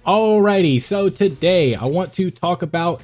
Alrighty, so today I want to talk about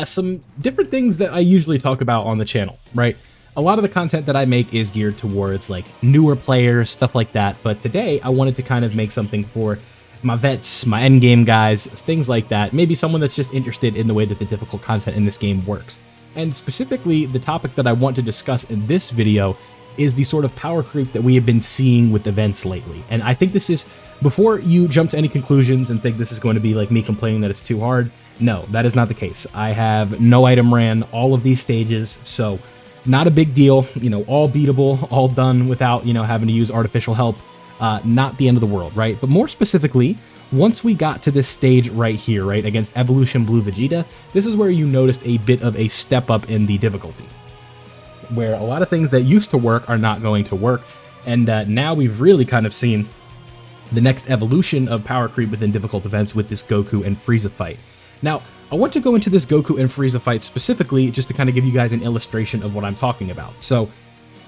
some different things that I usually talk about on the channel, right? A lot of the content that I make is geared towards like newer players, stuff like that, but today I wanted to kind of make something for my vets, my endgame guys, things like that, maybe someone that's just interested in the way that the difficult content in this game works. And specifically, the topic that I want to discuss in this video is the sort of power creep that we have been seeing with events lately. And I think this is, before you jump to any conclusions and think this is going to be like me complaining that it's too hard, no, that is not the case. I have no item ran all of these stages, so not a big deal, you know, all beatable, all done without, you know, having to use artificial help. Not the end of the world, right? But more specifically, once we got to this stage right here, right, against Evolution Blue Vegeta, this is where you noticed a bit of a step up in the difficulty, where a lot of things that used to work are not going to work, and now we've really kind of seen the next evolution of power creep within difficult events with this Goku and Frieza fight. Now, I want to go into this Goku and Frieza fight specifically just to kind of give you guys an illustration of what I'm talking about. So,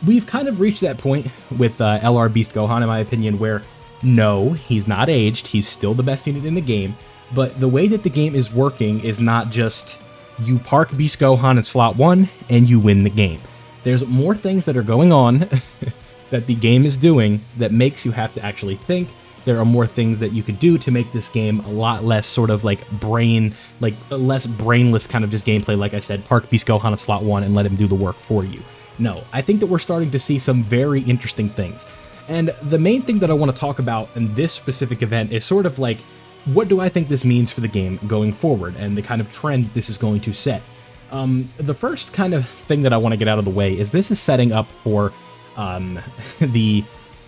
we've kind of reached that point with LR Beast Gohan, in my opinion, where no, he's not aged, he's still the best unit in the game, but the way that the game is working is not just you park Beast Gohan in slot 1 and you win the game. There's more things that are going on that the game is doing that makes you have to actually think. There are more things that you could do to make this game a lot less sort of like less brainless kind of just gameplay. Like I said, park Beast Gohan in slot 1 and let him do the work for you. No, I think that we're starting to see some very interesting things. And the main thing that I want to talk about in this specific event is sort of like, what do I think this means for the game going forward and the kind of trend this is going to set? The first kind of thing that I want to get out of the way is this is setting up for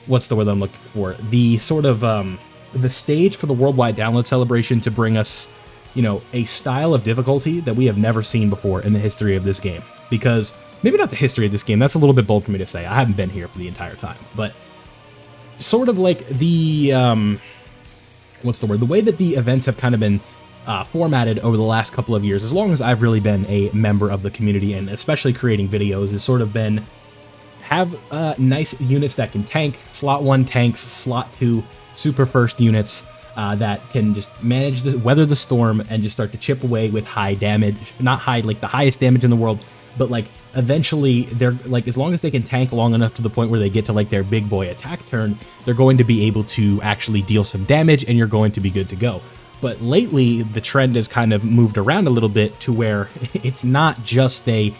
what's the word that I'm looking for? The sort of the stage for the worldwide download celebration to bring us, you know, a style of difficulty that we have never seen before in the history of this game. Because maybe not the history of this game, that's a little bit bold for me to say. I haven't been here for the entire time, but sort of like the what's the word? The way that the events have kind of been formatted over the last couple of years, as long as I've really been a member of the community and especially creating videos, has sort of been have nice units that can tank, slot 1 tanks, slot 2 super first units that can just manage the weather the storm and just start to chip away with high damage, not high like the highest damage in the world, but like eventually they're like, as long as they can tank long enough to the point where they get to like their big boy attack turn, they're going to be able to actually deal some damage and you're going to be good to go. But lately, the trend has kind of moved around a little bit to where it's not just a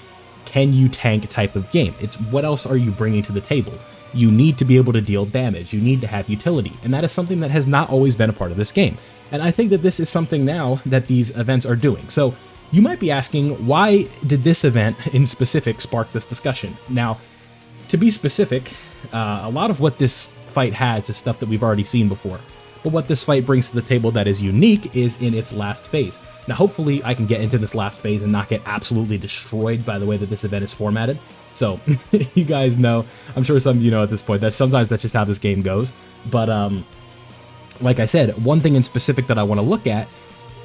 can you tank type of game. It's what else are you bringing to the table? You need to be able to deal damage. You need to have utility. And that is something that has not always been a part of this game. And I think that this is something now that these events are doing. So you might be asking, why did this event in specific spark this discussion? Now, to be specific, a lot of what this fight has is stuff that we've already seen before. But what this fight brings to the table that is unique is in its last phase. Now, hopefully I can get into this last phase and not get absolutely destroyed by the way that this event is formatted. So, you guys know, I'm sure some of you know at this point, that sometimes that's just how this game goes. But, like I said, one thing in specific that I want to look at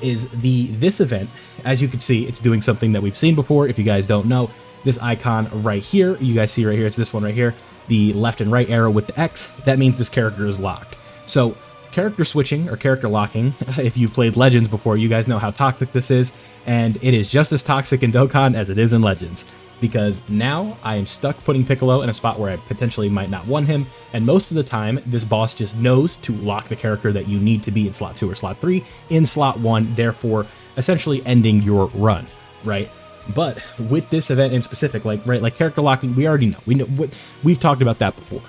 is this event. As you can see, it's doing something that we've seen before. If you guys don't know, this icon right here, you guys see right here, it's this one right here, the left and right arrow with the X, that means this character is locked. So, character switching or character locking, if you've played Legends before, you guys know how toxic this is, and it is just as toxic in Dokkan as it is in Legends, because now I am stuck putting Piccolo in a spot where I potentially might not win him, and most of the time this boss just knows to lock the character that you need to be in slot 2 or slot 3 in slot 1, therefore essentially ending your run, right? But with this event in specific, like character locking, we already know, we've talked about that before.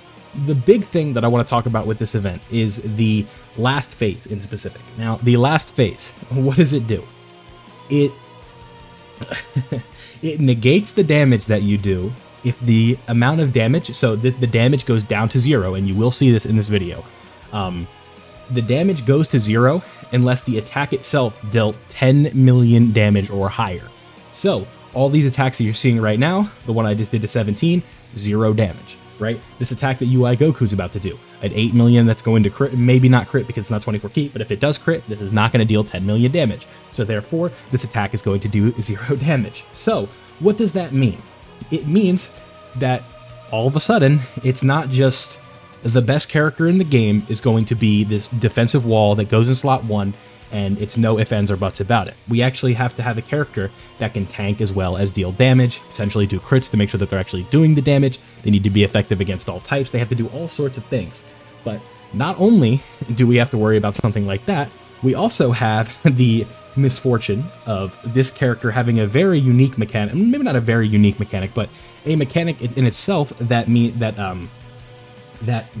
The big thing that I want to talk about with this event is the last phase in specific. Now, the last phase, what does it do? It it negates the damage that you do if the amount of damage, so the damage goes down to 0, and you will see this in this video. The damage goes to 0 unless the attack itself dealt 10 million damage or higher. So, all these attacks that you're seeing right now, the one I just did to 17, 0 damage. Right? This attack that UI Goku's about to do, at 8 million, that's going to crit, maybe not crit because it's not 24 ki, but if it does crit, this is not going to deal 10 million damage. So therefore, this attack is going to do 0 damage. So, what does that mean? It means that all of a sudden, it's not just the best character in the game is going to be this defensive wall that goes in slot 1 and it's no ifs, ands, or buts about it. We actually have to have a character that can tank as well as deal damage, potentially do crits to make sure that they're actually doing the damage. They need to be effective against all types. They have to do all sorts of things. But not only do we have to worry about something like that, we also have the misfortune of this character having a very unique mechanic, maybe not a very unique mechanic, but a mechanic in itself that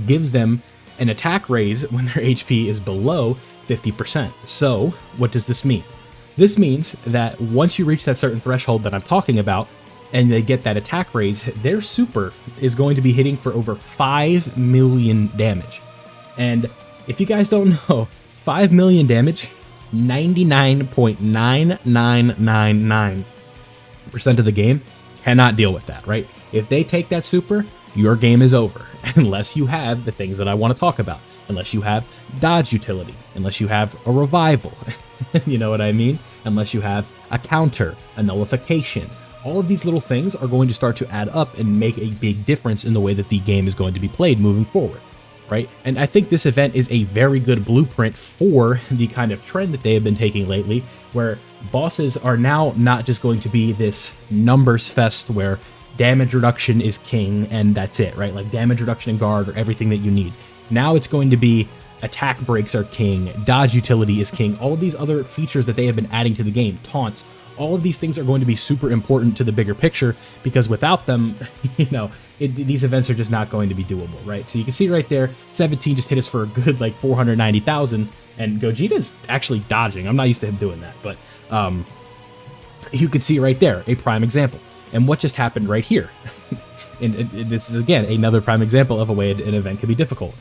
gives them an attack raise when their HP is below 50%. So what does this mean? This means that once you reach that certain threshold that I'm talking about, and they get that attack raise, their super is going to be hitting for over 5 million damage. And if you guys don't know, 5 million damage, 99.9999% of the game cannot deal with that, right? If they take that super, your game is over, unless you have the things that I want to talk about, unless you have dodge utility, unless you have a revival, you know what I mean? Unless you have a counter, a nullification. All of these little things are going to start to add up and make a big difference in the way that the game is going to be played moving forward, right? And I think this event is a very good blueprint for the kind of trend that they have been taking lately, where bosses are now not just going to be this numbers fest where damage reduction is king and that's it, right? Like damage reduction and guard or everything that you need. Now it's going to be attack breaks are king, dodge utility is king, all of these other features that they have been adding to the game, taunts, all of these things are going to be super important to the bigger picture, because without them, these events are just not going to be doable, right? So you can see right there, 17 just hit us for a good like 490,000, and Gogeta's actually dodging. I'm not used to him doing that, but you can see right there, a prime example. And what just happened right here? And this is, again, another prime example of a way an event can be difficult.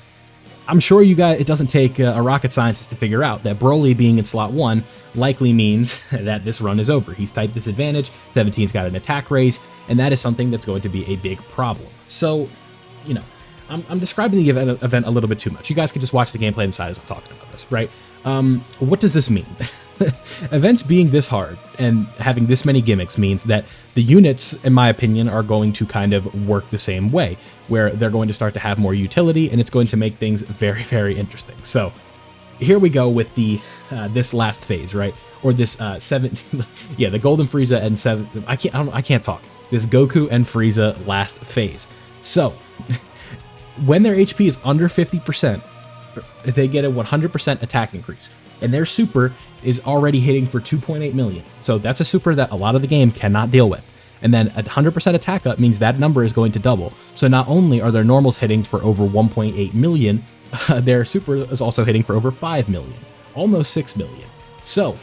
I'm sure you guys, it doesn't take a rocket scientist to figure out that Broly being in slot 1 likely means that this run is over. He's typed disadvantage, 17's got an attack raise, and that is something that's going to be a big problem. So, I'm describing the event a little bit too much. You guys can just watch the gameplay and decide as I'm talking about this, right? What does this mean? Events being this hard and having this many gimmicks means that the units, in my opinion, are going to kind of work the same way, where they're going to start to have more utility, and it's going to make things very, very interesting. So here we go with the this last phase, right? Or this the Golden Frieza and 7. I can't talk. This Goku and Frieza last phase. So when their HP is under 50%, they get a 100% attack increase. And their super is already hitting for 2.8 million. So that's a super that a lot of the game cannot deal with. And then a 100% attack up means that number is going to double. So not only are their normals hitting for over 1.8 million, their super is also hitting for over 5 million, almost 6 million. So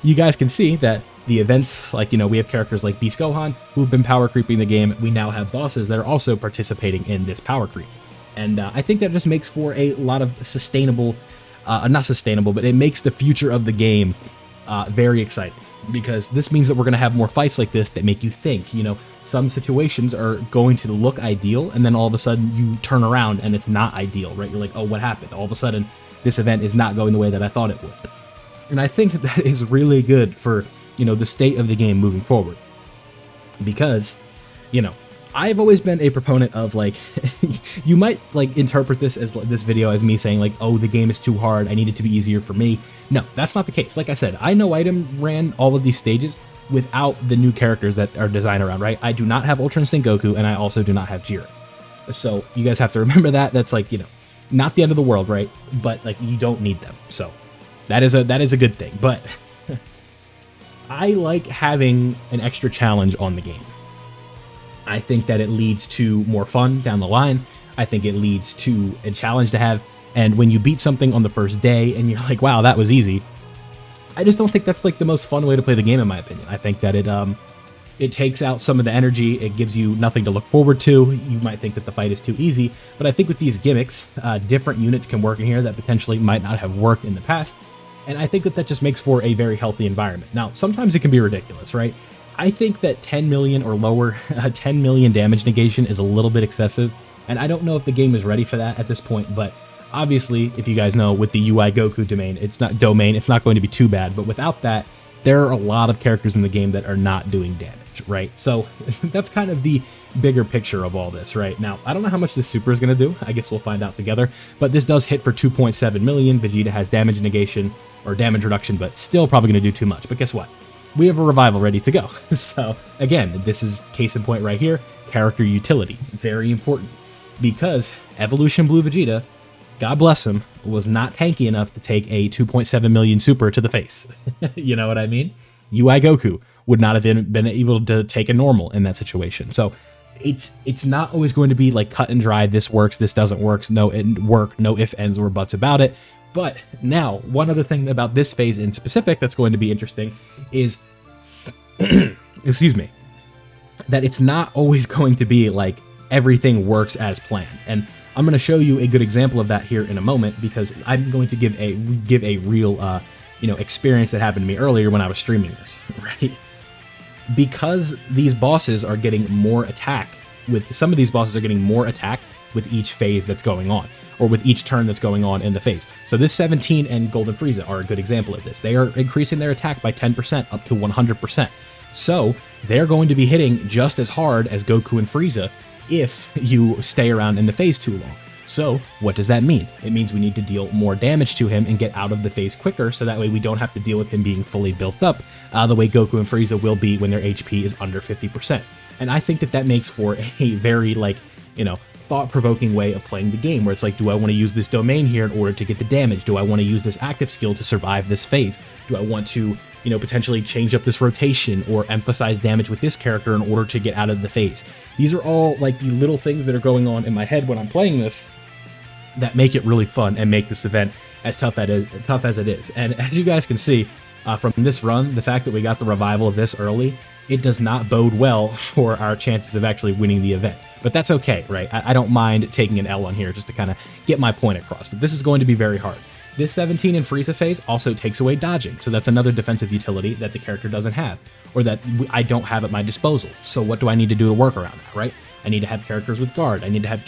you guys can see that the events, like, we have characters like Beast Gohan who've been power creeping the game. We now have bosses that are also participating in this power creep. And I think that just makes for a lot of sustainable, not sustainable, but it makes the future of the game very exciting, because this means that we're going to have more fights like this that make you think. Some situations are going to look ideal, and then all of a sudden you turn around and it's not ideal, right? You're like, oh, what happened? All of a sudden this event is not going the way that I thought it would. And I think that is really good for, the state of the game moving forward, because, I've always been a proponent of, like, you might interpret this video as me saying like, oh, the game is too hard, I need it to be easier for me. No, that's not the case. Like I said, I know Item ran all of these stages without the new characters that are designed around, right? I do not have Ultra Instinct Goku, and I also do not have Jiren. So you guys have to remember that. That's like, not the end of the world, right? But like, you don't need them. So that is a good thing. But I like having an extra challenge on the game. I think that it leads to more fun down the line. I think it leads to a challenge to have. And when you beat something on the first day and you're like, wow, that was easy, I just don't think that's like the most fun way to play the game, in my opinion. I think that it takes out some of the energy. It gives you nothing to look forward to. You might think that the fight is too easy, but I think with these gimmicks, different units can work in here that potentially might not have worked in the past. And I think that just makes for a very healthy environment. Now, sometimes it can be ridiculous, right? I think that 10 million or lower, 10 million damage negation is a little bit excessive, and I don't know if the game is ready for that at this point, but obviously, if you guys know, with the UI Goku domain, it's not going to be too bad, but without that, there are a lot of characters in the game that are not doing damage, right? So that's kind of the bigger picture of all this, right? Now, I don't know how much this super is going to do. I guess we'll find out together. But this does hit for 2.7 million. Vegeta has damage negation or damage reduction, but still probably going to do too much. But guess what? We have a revival ready to go. So again, this is case in point right here. Character utility, very important, because Evolution Blue Vegeta, God bless him, was not tanky enough to take a 2.7 million super to the face. You know what I mean? UI Goku would not have been able to take a normal in that situation. So it's not always going to be like cut and dry. This works, this doesn't work. No ifs, ands, or buts about it. But now, one other thing about this phase in specific that's going to be interesting is, excuse me, that it's not always going to be like everything works as planned. And I'm going to show you a good example of that here in a moment, because I'm going to give a real experience that happened to me earlier when I was streaming this, right? Because these bosses are getting more attack some of these bosses are getting more attack with each phase that's going on, or with each turn that's going on in the phase. So this 17 and Golden Frieza are a good example of this. They are increasing their attack by 10% up to 100%. So they're going to be hitting just as hard as Goku and Frieza if you stay around in the phase too long. So what does that mean? It means we need to deal more damage to him and get out of the phase quicker, so that way we don't have to deal with him being fully built up the way Goku and Frieza will be when their HP is under 50%. And I think that makes for a very, thought-provoking way of playing the game, where it's like, do I want to use this domain here in order to get the damage? Do I want to use this active skill to survive this phase? Do I want to, potentially change up this rotation or emphasize damage with this character in order to get out of the phase? These are all like the little things that are going on in my head when I'm playing this that make it really fun and make this event as tough as it is. And as you guys can see from this run, the fact that we got the revival of this early, it does not bode well for our chances of actually winning the event. But that's okay, right? I don't mind taking an L on here just to kind of get my point across. This is going to be very hard. This 17 and Frieza phase also takes away dodging, so that's another defensive utility that the character doesn't have, or that I don't have at my disposal. So what do I need to do to work around that, right? I need to have characters with guard. I need to have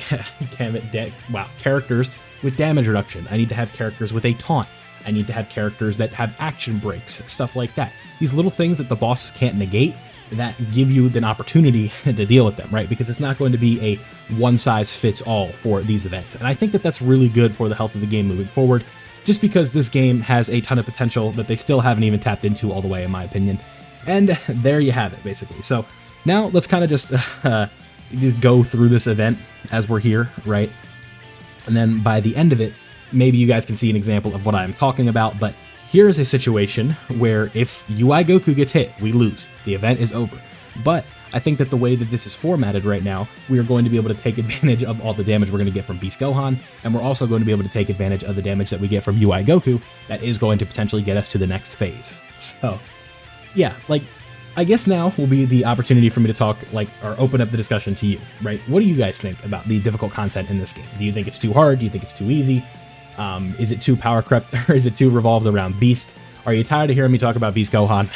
characters with damage reduction. I need to have characters with a taunt. I need to have characters that have action breaks, stuff like that. These little things that the bosses can't negate that give you an opportunity to deal with them, right? Because it's not going to be a one-size-fits-all for these events. And I think that that's really good for the health of the game moving forward, just because this game has a ton of potential that they still haven't even tapped into all the way, in my opinion. And there you have it, basically. So now let's kind of just go through this event as we're here, right? And then by the end of it, maybe you guys can see an example of what I'm talking about, but here's a situation where if UI Goku gets hit, we lose. The event is over. But I think that the way that this is formatted right now, we are going to be able to take advantage of all the damage we're going to get from Beast Gohan, and we're also going to be able to take advantage of the damage that we get from UI Goku that is going to potentially get us to the next phase. So, yeah, I guess now will be the opportunity for me to talk, or open up the discussion to you, right? What do you guys think about the difficult content in this game? Do you think it's too hard? Do you think it's too easy? Is it too power crept, or is it too revolved around Beast? Are you tired of hearing me talk about Beast Gohan?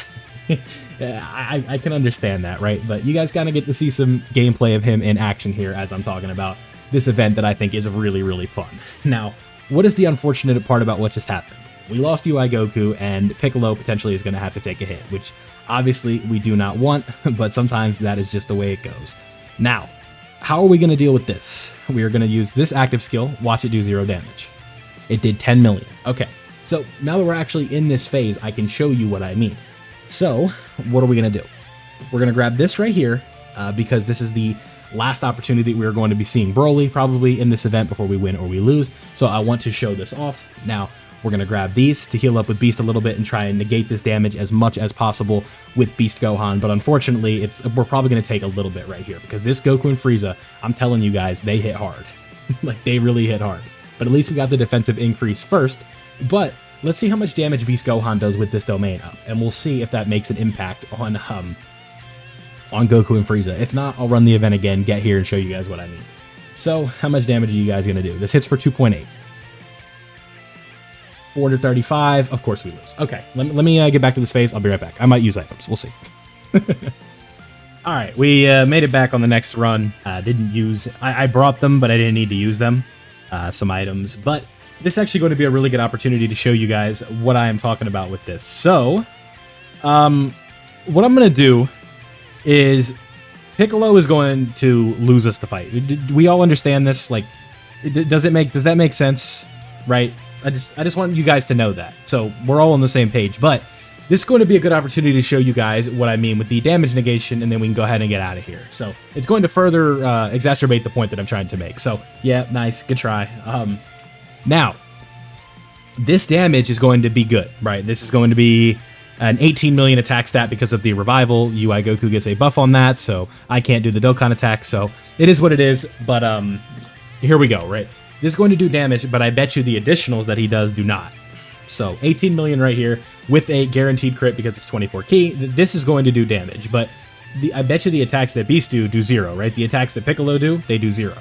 I can understand that, right? But you guys kind of get to see some gameplay of him in action here as I'm talking about this event that I think is really, really fun. Now, what is the unfortunate part about what just happened? We lost UI Goku, and Piccolo potentially is going to have to take a hit, which obviously we do not want, but sometimes that is just the way it goes. Now, how are we going to deal with this? We are going to use this active skill, watch it do 0 damage. It did 10 million. Okay, so now that we're actually in this phase, I can show you what I mean. So, what are we going to do? We're going to grab this right here, because this is the last opportunity we're going to be seeing Broly probably in this event before we win or we lose. So I want to show this off. Now, we're going to grab these to heal up with Beast a little bit and try and negate this damage as much as possible with Beast Gohan. But unfortunately, we're probably going to take a little bit right here, because this Goku and Frieza, I'm telling you guys, they hit hard. They really hit hard. But at least we got the defensive increase first. But let's see how much damage Beast Gohan does with this domain up, and we'll see if that makes an impact on Goku and Frieza. If not, I'll run the event again, get here, and show you guys what I mean. So, how much damage are you guys going to do? This hits for 2.8. 435. Of course we lose. Okay, let me get back to this phase. I'll be right back. I might use items. We'll see. All right, we made it back on the next run. Didn't use... I brought them, but I didn't need to use them. Some items, but this is actually going to be a really good opportunity to show you guys what I am talking about with this. So, what I'm going to do is Piccolo is going to lose us the fight. Do we all understand this? Like, does that make sense? Right? I just want you guys to know that. So we're all on the same page. But this is going to be a good opportunity to show you guys what I mean with the damage negation, and then we can go ahead and get out of here. So it's going to further exacerbate the point that I'm trying to make. So yeah, nice, good try. Now, this damage is going to be good, right? This is going to be an 18 million attack stat because of the revival. UI Goku gets a buff on that, so I can't do the Dokkan attack, so it is what it is, but here we go, right? This is going to do damage, but I bet you the additionals that he does do not. So 18 million right here with a guaranteed crit because it's 24 key. This is going to do damage, but I bet you the attacks that Beast do 0, right? The attacks that Piccolo do, they do 0.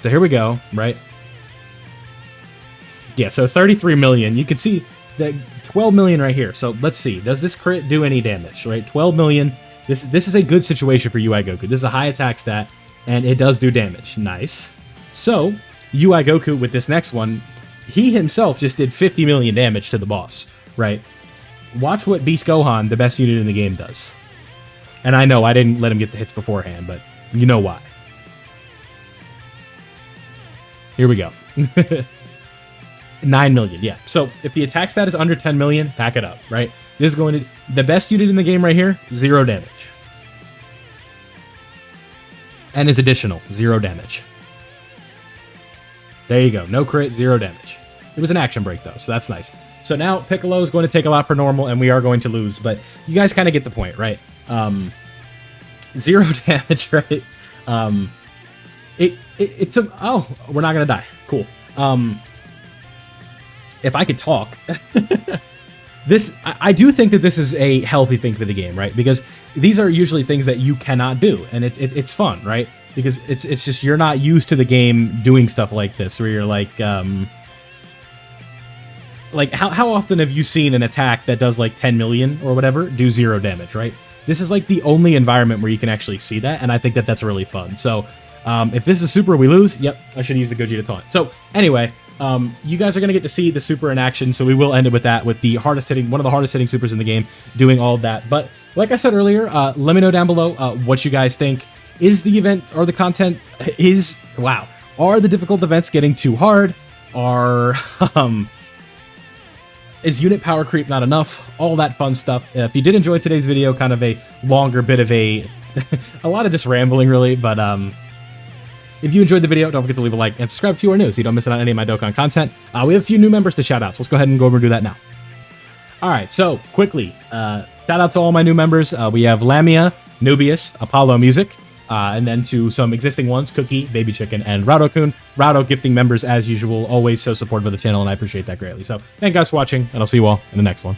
So here we go, right? Yeah, so 33 million. You can see that 12 million right here. So let's see. Does this crit do any damage, right? 12 million. This is a good situation for UI Goku. This is a high attack stat, and it does do damage. Nice. So UI Goku with this next one, he himself just did 50 million damage to the boss, right? Watch what Beast Gohan, the best unit in the game, does. And I know I didn't let him get the hits beforehand, but you know why. Here we go. 9 million, yeah. So if the attack stat is under 10 million, back it up, right? This is going to... The best unit in the game right here, 0 damage. And his additional, 0 damage. There you go. No crit, 0 damage. It was an action break, though, so that's nice. So now Piccolo is going to take a lot per normal, and we are going to lose, but you guys kind of get the point, right? 0 damage, right? It's a... Oh, we're not going to die. Cool. If I could talk, I do think that this is a healthy thing for the game, right? Because these are usually things that you cannot do, and it's fun, right? Because it's just you're not used to the game doing stuff like this, where you're like how often have you seen an attack that does like 10 million or whatever do 0 damage, right? This is like the only environment where you can actually see that, and I think that that's really fun. So if this is a super we lose, yep, I should use the Gogeta taunt. So anyway. You guys are going to get to see the super in action, so we will end it with that, with the hardest hitting, one of the hardest hitting supers in the game, doing all of that. But like I said earlier, let me know down below what you guys think. Is the event or the content wow? Are the difficult events getting too hard? Is unit power creep not enough? All that fun stuff. If you did enjoy today's video, kind of a longer bit of a lot of just rambling really, but if you enjoyed the video, don't forget to leave a like and subscribe if you are new so you don't miss out on any of my Dokkan content. We have a few new members to shout out, so let's go ahead and go over and do that now. Alright, so quickly, shout out to all my new members. We have Lamia, Nubius, Apollo Music, and then to some existing ones, Cookie, Baby Chicken, and Rado-kun. Rado gifting members as usual, always so supportive of the channel, and I appreciate that greatly. So thank you guys for watching, and I'll see you all in the next one.